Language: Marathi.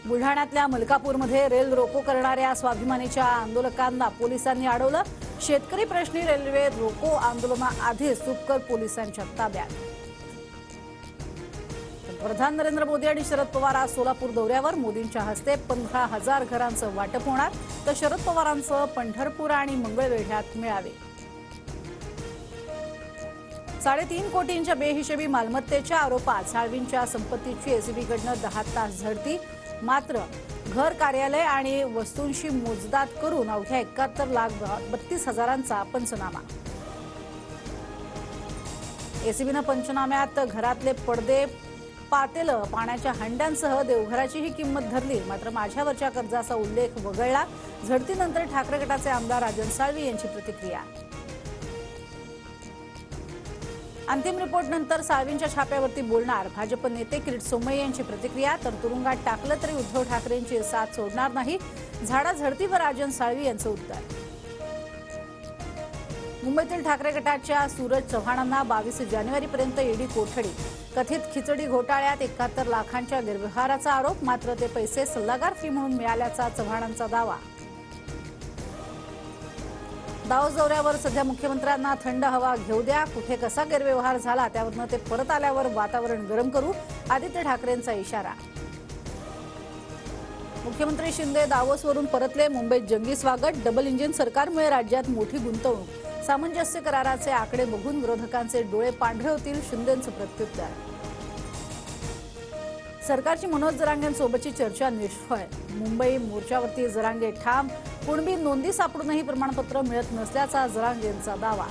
बुलढाण्यातल्या मलकापूरमध्ये रेल रोको करणाऱ्या स्वाभिमानीच्या आंदोलकांना पोलिसांनी अडवलं। शेतकरी प्रश्नी रेल्वे रोको आंदोलनाआधी सुपकर पोलिसांच्या ताब्यात। पंतप्रधान नरेंद्र मोदी आणि शरद पवार आज सोलापूर दौऱ्यावर। मोदींच्या हस्ते 15,000 घरांचं वाटप होणार, तर शरद पवारांचं पंढरपूर आणि मंगळवेढ्यात मेळावे। 3.5 कोटींच्या बेहिशेबी मालमत्तेच्या आरोपात साळवींच्या संपत्तीची एसीबीकडनं 10 तास झडती। मात्र घर, कार्यालय आणि वस्तूंशी मोजदाद करून अवघ्या 71,32,000चा पंचनामा। एसीबीनं पंचनाम्यात घरातले पडदे, पातेलं, पाण्याच्या हंड्यांसह देवघराचीही किंमत धरली। मात्र माझ्यावरच्या कर्जाचा उल्लेख वगळला। झडतीनंतर ठाकरे गटाचे आमदार राजन साळवी यांची प्रतिक्रिया। अंतिम रिपोर्टनंतर साळवींच्या छाप्यावरती बोलणार भाजप नेते किरीट सोमय्या यांची प्रतिक्रिया। तर तुरुंगात टाकलं तरी उद्धव ठाकरेंची साथ सोडणार नाही, झाडाझडतीवर राजन साळवी यांचं उत्तर। मुंबईतील ठाकरे गटाच्या सूरज चव्हाणांना 22 जानेवारीपर्यंत ईडी कोठडी। कथित खिचडी घोटाळ्यात 71 लाखांच्या गैरव्यवहाराचा आरोप। मात्र ते पैसे सल्लागार फी म्हणून मिळाल्याचा चव्हाणांचा दावा। दावोस दौऱ्यावर सध्या मुख्यमंत्र्यांना थंड हवा घेऊ द्या, कुठे कसा गैरव्यवहार झाला त्यावरनं ते परत आल्यावर वातावरण गरम करू, आदित्य ठाकरेंचा इशारा। मुख्यमंत्री शिंदे दावोसवरून परतले, मुंबईत जंगी स्वागत। डबल इंजिन सरकारमुळे राज्यात मोठी गुंतवणूक। सामंजस्य कराराचे आकडे बघून विरोधकांचे डोळे पांढरे होतील, शिंदेंचं प्रत्युत्तर। सरकारची मनोज जरांगेंसोबतची चर्चा निष्फळ। मुंबई मोर्चावरती जरांगे ठाम, कुणबी नोंदी सापडूनही प्रमाणपत्र मिळत नसल्याचा जरांगेंचा दावा।